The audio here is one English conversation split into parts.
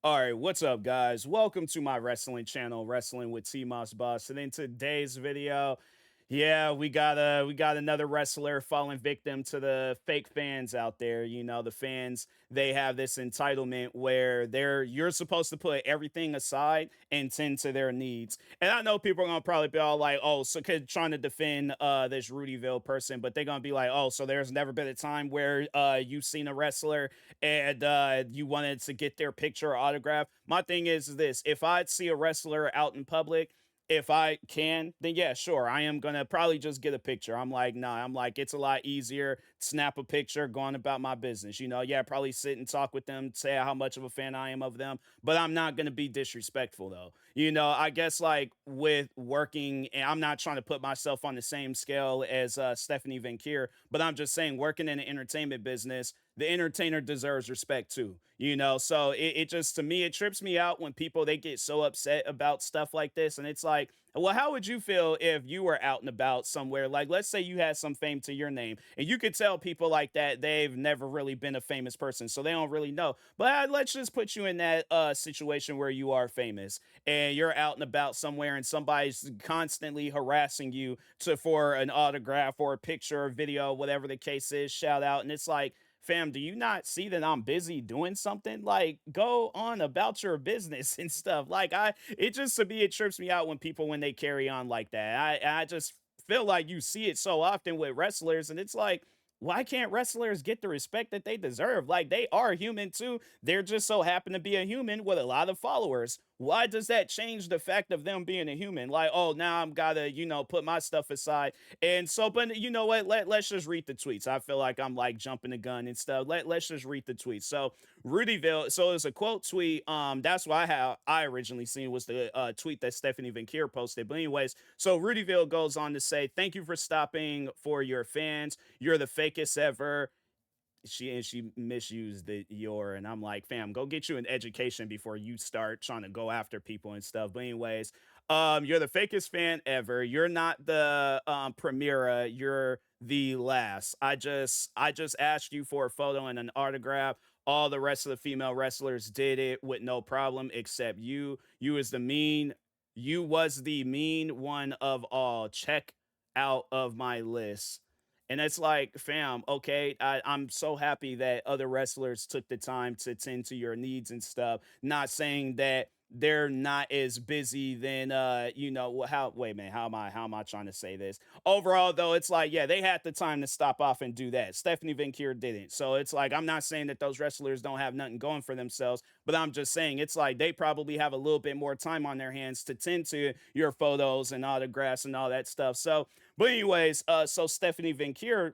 All right, what's up, guys? Welcome to my wrestling channel, Wrestling with TMossBoss. And in today's video, yeah, we got another wrestler falling victim to the fake fans out there. The fans, they have this entitlement where you're supposed to put everything aside and tend to their needs. And I know people are gonna probably be all like, "Oh, so trying to defend this Rudyville person," but they're gonna be like, "Oh, so there's never been a time where you've seen a wrestler and you wanted to get their picture or autograph." My thing is this: if I see a wrestler out in public, if I can, then yeah, sure, I am gonna probably just get a picture. I'm like, nah, I'm like, it's a lot easier. Snap a picture, going about my business. Yeah, probably sit and talk with them, say how much of a fan I am of them, but I'm not gonna be disrespectful though. I guess like with working, and I'm not trying to put myself on the same scale as Stephanie Vaquer, but I'm just saying working in the entertainment business, the entertainer deserves respect too, so it just, to me, it trips me out when people, they get so upset about stuff like this. And it's like, well, how would you feel if you were out and about somewhere, like let's say you had some fame to your name, and you could tell people like that they've never really been a famous person, so they don't really know, but let's just put you in that situation where you are famous and you're out and about somewhere and somebody's constantly harassing you to for an autograph or a picture or video, whatever the case is, shout out. And it's like, fam, do you not see that I'm busy doing something? Like, go on about your business and stuff. Like, it just, to me, it trips me out when people, when they carry on like that. I just feel like you see it so often with wrestlers, and it's like, why can't wrestlers get the respect that they deserve? Like, they are human too. They're just so happen to be a human with a lot of followers. Why does that change the fact of them being a human? Like, oh, now I'm gotta, put my stuff aside. And so, but you know what? Let's just read the tweets. I feel like I'm like jumping the gun and stuff. Let's just read the tweets. So Rudyville, so it's a quote tweet. That's why I originally seen was the tweet that Stephanie Vaquer posted. But anyways, so Rudyville goes on to say, "Thank you for stopping for your fans. You're the fakest ever." She misused the your, and I'm like, fam, go get you an education before you start trying to go after people and stuff. But anyways, you're the fakest fan ever. You're not the premiera, you're the last. I just asked you for a photo and an autograph. All the rest of the female wrestlers did it with no problem except you. You was the mean one of all. Check out of my list. And it's like, fam, okay, I'm so happy that other wrestlers took the time to tend to your needs and stuff. Not saying that they're not as busy than how, wait man, how am I trying to say this? Overall, though, it's like, yeah, they had the time to stop off and do that. Stephanie Vaquer didn't. So it's like, I'm not saying that those wrestlers don't have nothing going for themselves, but I'm just saying it's like they probably have a little bit more time on their hands to tend to your photos and autographs and all that stuff. So, but anyways, so Stephanie Vaquer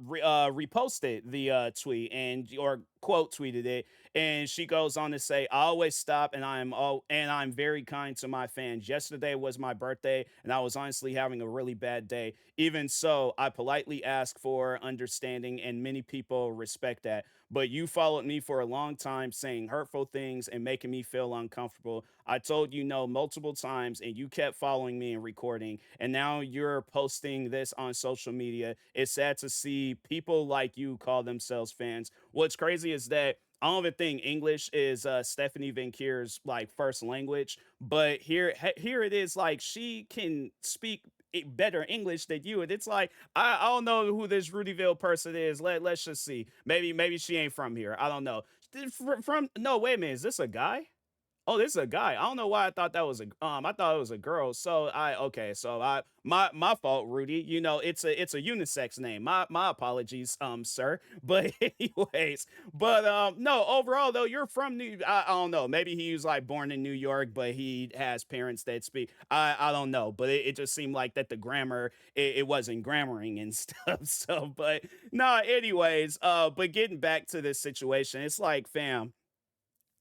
reposted the tweet, and or quote tweeted it, and she goes on to say, "I always stop, and I'm very kind to my fans. Yesterday was my birthday, and I was honestly having a really bad day. Even so, I politely ask for understanding, and many people respect that. But you followed me for a long time, saying hurtful things and making me feel uncomfortable. I told you no multiple times, and you kept following me and recording. And now you're posting this on social media. It's sad to see people like you call themselves fans." What's crazy is that I don't even think English is Stephanie Vaquer's like first language, but here it is. Like, she can speak better English than you, and it's like, I don't know who this Rudyville person is. Let's just see. Maybe she ain't from here. I don't know. From no, wait a minute. Is this a guy? Oh, this is a guy. I don't know why I thought that was I thought it was a girl. So I okay, so I my fault, Rudy. It's a unisex name. My apologies, sir. But anyways, but no, overall though, you're from I don't know. Maybe he was like born in New York, but he has parents that speak. I don't know, but it just seemed like that the grammar, it wasn't grammaring and stuff. So, but no, anyways, but getting back to this situation, it's like, fam,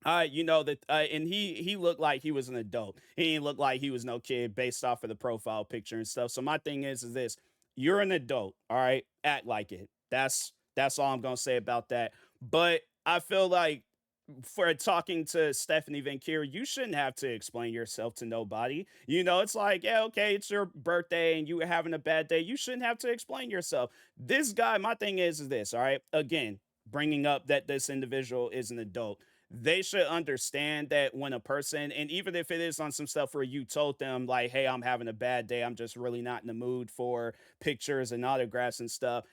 that, and he looked like he was an adult. He didn't look like he was no kid based off of the profile picture and stuff. So my thing is this: you're an adult, all right? Act like it. That's all I'm gonna say about that. But I feel like for talking to Stephanie Vaquer, you shouldn't have to explain yourself to nobody. It's like, yeah, okay, it's your birthday and you were having a bad day. You shouldn't have to explain yourself. This guy, my thing is this, all right? Again, bringing up that this individual is an adult. they should understand that when a person, and even if it is on some stuff where you told them like, hey, I'm having a bad day, I'm just really not in the mood for pictures and autographs and stuff,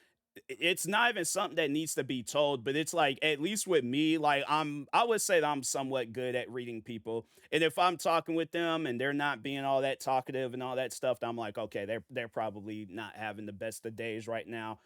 it's not even something that needs to be told, but it's like, at least with me, like, I would say that I'm somewhat good at reading people. And if I'm talking with them and they're not being all that talkative and all that stuff, I'm like, okay, they're probably not having the best of days right now.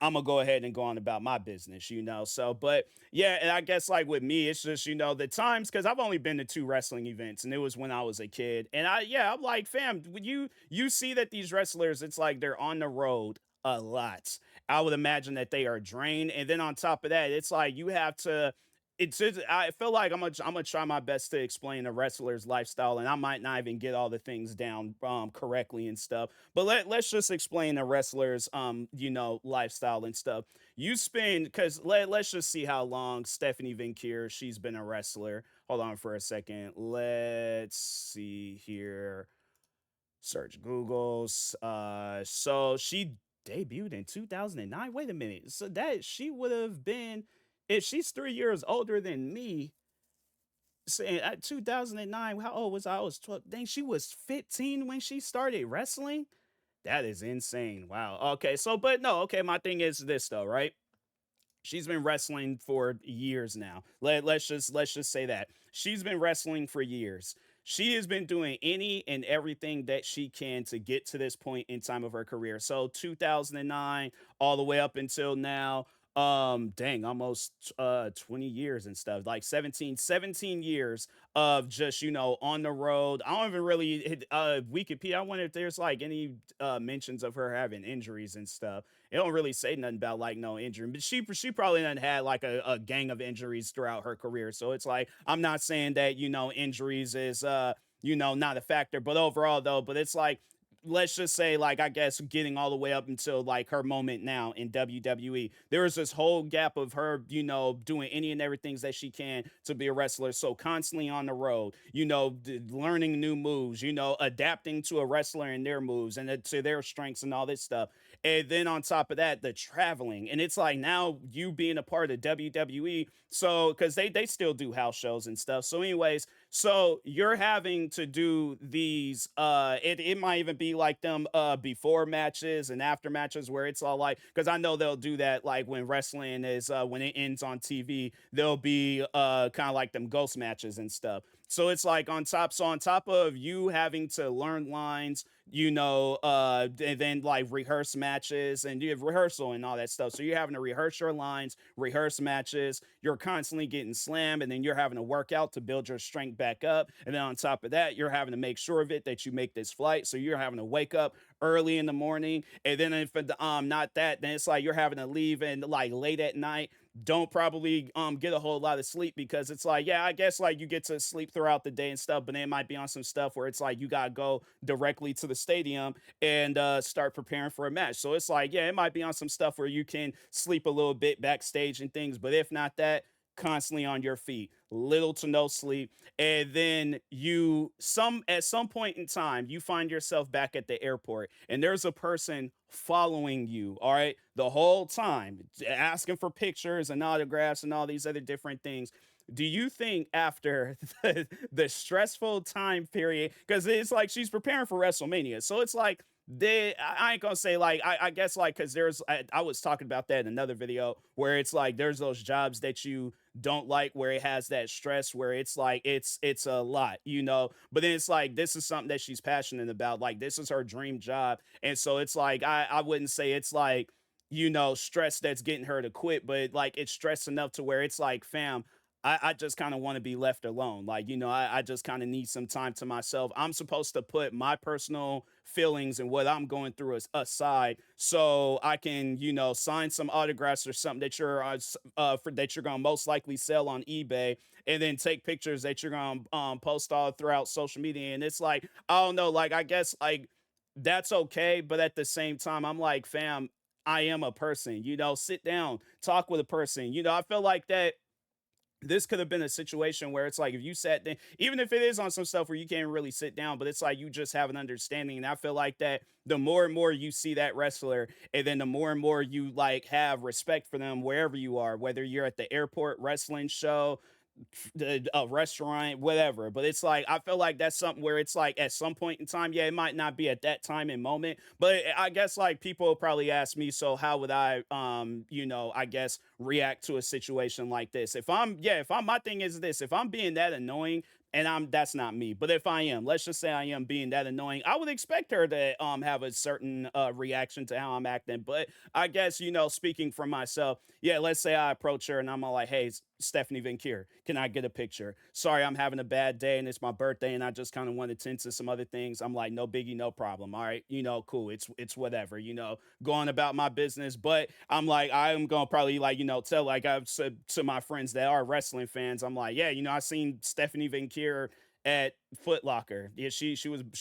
I'm gonna go ahead and go on about my business, you know. So, but yeah, and I guess like with me, it's just, the times, because I've only been to two wrestling events, and it was when I was a kid. And I'm like, fam, when you see that these wrestlers, it's like they're on the road a lot. I would imagine that they are drained, and then on top of that, it's like you have to. It's just, I feel like I'm gonna try my best to explain a wrestler's lifestyle, and I might not even get all the things down correctly and stuff. But let's just explain a wrestler's lifestyle and stuff. You spend, because let's just see how long Stephanie Vaquer, she's been a wrestler. Hold on for a second. Let's see here. Search Google's. So she debuted in 2009. Wait a minute. So that she would have been, if she's 3 years older than me, saying at 2009, how old was I? I was 12. Dang, she was 15 when she started wrestling. That is insane. Wow. Okay. So, but no, okay. My thing is this though, right? She's been wrestling for years now. Let's just say that she's been wrestling for years. She has been doing any and everything that she can to get to this point in time of her career. So 2009 all the way up until now. Dang, almost 20 years and stuff. Like 17 years of just, on the road. I don't even really hit Wikipedia. I wonder if there's like any mentions of her having injuries and stuff. It don't really say nothing about like no injury, but she probably done had like a gang of injuries throughout her career. So it's like, I'm not saying that injuries is not a factor, but overall though, but it's like, let's just say, like, I guess getting all the way up until like her moment now in WWE, there was this whole gap of her, doing any and everything that she can to be a wrestler. So constantly on the road, learning new moves, adapting to a wrestler and their moves and to their strengths and all this stuff. And then on top of that, the traveling. And it's like now you being a part of WWE. So, because they still do house shows and stuff. So, anyways, so you're having to do these it might even be like them before matches and after matches where it's all like, because I know they'll do that like when wrestling is when it ends on TV, there'll be kind of like them ghost matches and stuff. So it's like on top of you having to learn lines, and then like rehearse matches, and you have rehearsal and all that stuff. So you're having to rehearse your lines, rehearse matches. You're constantly getting slammed, and then you're having to work out to build your strength back up. And then on top of that, you're having to make sure of it that you make this flight. So you're having to wake up early in the morning, and then if not that, then it's like you're having to leave and like late at night. Don't probably get a whole lot of sleep, because it's like, yeah, I guess like you get to sleep throughout the day and stuff, but then it might be on some stuff where it's like you gotta go directly to the stadium and start preparing for a match. So it's like, yeah, it might be on some stuff where you can sleep a little bit backstage and things, but if not that, constantly on your feet, little to no sleep. And then at some point in time, you find yourself back at the airport, and there's a person following you, all right, the whole time, asking for pictures and autographs and all these other different things. Do you think after the stressful time period, because it's like she's preparing for WrestleMania, so it's like I ain't gonna say like, I guess like, because I was talking about that in another video where it's like there's those jobs that you don't like where it has that stress where it's like it's a lot, but then it's like this is something that she's passionate about, like this is her dream job. And so it's like, I wouldn't say it's like, stress that's getting her to quit, but like it's stress enough to where it's like, fam, I just kind of want to be left alone. Like, I just kind of need some time to myself. I'm supposed to put my personal feelings and what I'm going through aside, so I can, sign some autographs or something that that you're gonna most likely sell on eBay, and then take pictures that you're gonna post all throughout social media. And it's like, I don't know, like I guess like that's okay, but at the same time, I'm like, fam, I am a person. Sit down, talk with a person. I feel like that this could have been a situation where it's like if you sat down, even if it is on some stuff where you can't really sit down, but it's like you just have an understanding. And I feel like that the more and more you see that wrestler, and then the more and more you like have respect for them wherever you are, whether you're at the airport wrestling show, a restaurant, whatever. But it's like I feel like that's something where it's like at some point in time, yeah, it might not be at that time and moment, but I guess like people will probably ask me, so how would I, I guess react to a situation like this? If I'm, my thing is this: if I'm being that annoying, and that's not me, but if I am, let's just say I am being that annoying, I would expect her to have a certain reaction to how I'm acting. But I guess, speaking for myself, yeah, let's say I approach her and I'm all like, hey, Stephanie Vaquer, can I get a picture? Sorry, I'm having a bad day and it's my birthday and I just kind of want to tend to some other things. I'm like, no biggie, no problem. All right, cool. It's whatever, going about my business. But I'm like, I'm gonna probably like, tell like I've said to my friends that are wrestling fans, I'm like, yeah, I seen Stephanie Vaquer at Foot Locker. Yeah, she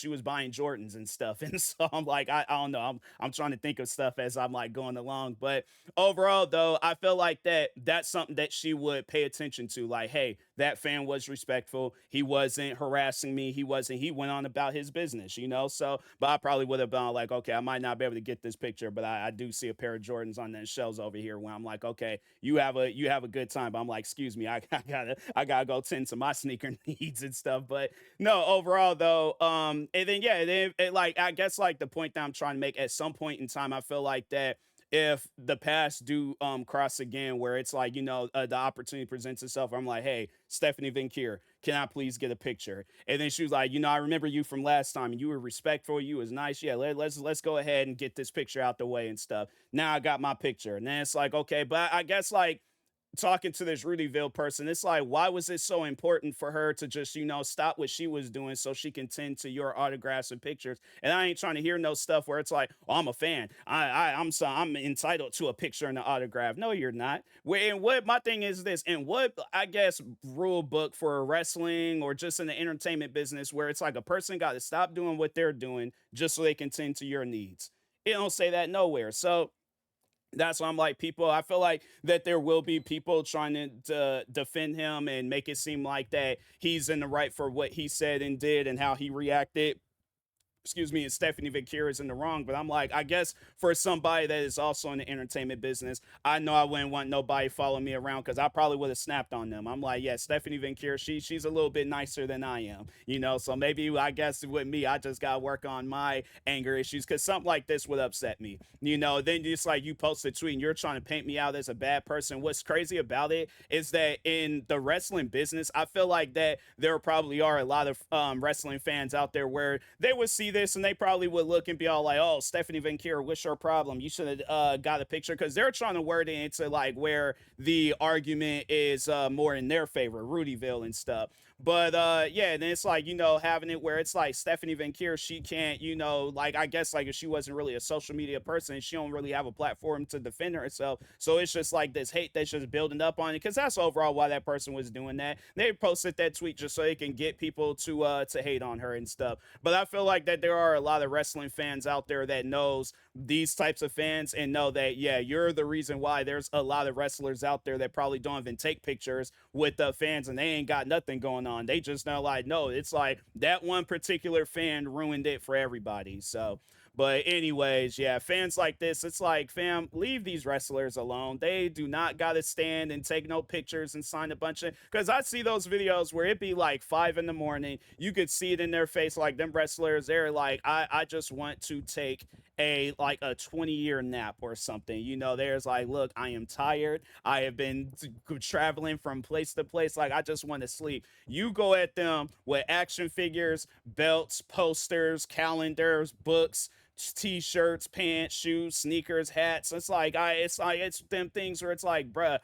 was buying Jordans and stuff. And so I'm like, I don't know. I'm trying to think of stuff as I'm like going along. But overall though, I feel like that's something that she would pay attention to. Like, hey, that fan was respectful. He wasn't harassing me. He went on about his business. So but I probably would have been like, okay, I might not be able to get this picture, but I do see a pair of Jordans on the shelves over here where I'm like, okay, you have a good time. But I'm like, excuse me, I gotta go tend to my sneaker needs and stuff. But no, overall though, and then yeah, like I guess like the point that I'm trying to make at some point in time, I feel like that if the past do cross again, where it's like the opportunity presents itself, I'm like, hey, Stephanie Vaquer, can I please get a picture? And then she was like, I remember you from last time, and you were respectful, you was nice. Yeah, let's go ahead and get this picture out the way and stuff. Now I got my picture, and then it's like, okay, but I guess like talking to this Rudyville person, it's like, why was it so important for her to just, stop what she was doing so she can tend to your autographs and pictures? And I ain't trying to hear no stuff where it's like, oh, I'm a fan. I'm entitled to a picture and an autograph. No, you're not. And what my thing is this, and what I guess rule book for wrestling or just in the entertainment business where it's like a person got to stop doing what they're doing just so they can tend to your needs. It don't say that nowhere. So that's why I'm like, people, I feel like that there will be people trying to defend him and make it seem like that he's in the right for what he said and did and how he reacted. Excuse me, and Stephanie Vaquer is in the wrong. But I'm like, I guess for somebody that is also in the entertainment business, I know I wouldn't want nobody following me around because I probably would have snapped on them. I'm like, yeah, Stephanie Vaquer, she's a little bit nicer than I am. So maybe I guess with me, I just gotta work on my anger issues because something like this would upset me. Then just like you post a tweet and you're trying to paint me out as a bad person. What's crazy about it is that in the wrestling business, I feel like that there probably are a lot of wrestling fans out there where they would see this and they probably would look and be all like, oh, Stephanie Vaquer, what's your problem? You should have got a picture, because they're trying to word it into like where the argument is more in their favor, Rudyville and stuff. But yeah, and it's like, having it where it's like Stephanie Vaquer, she can't, like I guess like if she wasn't really a social media person, she don't really have a platform to defend herself. So it's just like this hate that's just building up on it, because that's overall why that person was doing that. They posted that tweet just so they can get people to hate on her and stuff. But I feel like that there are a lot of wrestling fans out there that knows these types of fans and know that, yeah, you're the reason why there's a lot of wrestlers out there that probably don't even take pictures with the fans and they ain't got nothing going on. They just know like, no, it's like that one particular fan ruined it for everybody. So but anyways, yeah, fans like this, it's like, fam, leave these wrestlers alone. They do not gotta stand and take no pictures and sign a bunch of, because I see those videos where it be like 5 in the morning. You could see it in their face, like them wrestlers, they're like, I just want to take a 20-year nap or something. There's like, look, I am tired. I have been traveling from place to place. Like, I just want to sleep. You go at them with action figures, belts, posters, calendars, books, t-shirts, pants, shoes, sneakers, hats. It's them things where it's like, bruh,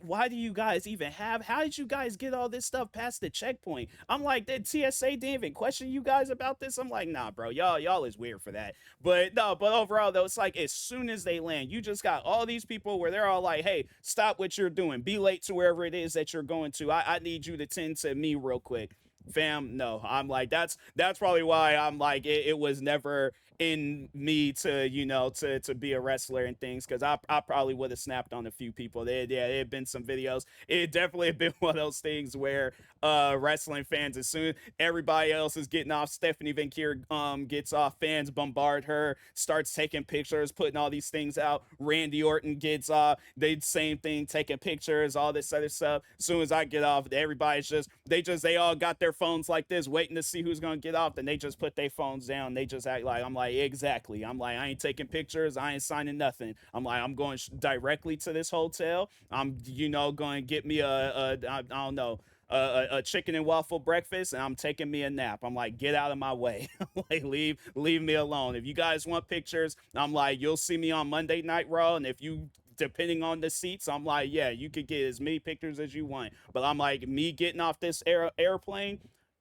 why do you guys even have, how did you guys get all this stuff past the checkpoint? I'm like, did TSA didn't even question you guys about this? I'm like, nah, bro, y'all is weird for that. But no, but overall though, it's like as soon as they land, you just got all these people where they're all like, hey, stop what you're doing, be late to wherever it is that you're going to. I need you to tend to me real quick. Fam, no. I'm like, that's probably why I'm like, it was never in me to to be a wrestler and things, because I probably would have snapped on a few people. There had been some videos. It definitely had been one of those things where wrestling fans, as soon everybody else is getting off, Stephanie Vaquer gets off, fans bombard her, starts taking pictures, putting all these things out. Randy Orton gets off, they same thing, taking pictures, all this other stuff. As soon as I get off, everybody's they all got their phones like this, waiting to see who's gonna get off. Then they just put their phones down. They just act like, I'm like, exactly. I'm like, I ain't taking pictures. I ain't signing nothing. I'm like, I'm going directly to this hotel. I'm going to get me I don't know, a chicken and waffle breakfast, and I'm taking me a nap. I'm like, get out of my way. Like, leave me alone. If you guys want pictures, I'm like, you'll see me on Monday Night Raw, and if you, depending on the seats, I'm like, yeah, you could get as many pictures as you want. But I'm like, me getting off this airplane,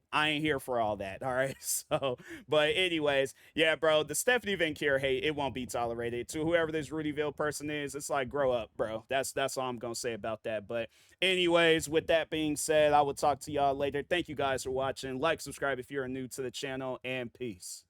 I ain't here for all that. All right. So, but anyways, yeah, bro, the Stephanie Vaquer hate, it won't be tolerated. To whoever this Rudyville person is, it's like, grow up, bro. That's all I'm gonna say about that. But anyways, with that being said, I will talk to y'all later. Thank you guys for watching. Like, subscribe if you're new to the channel, and peace.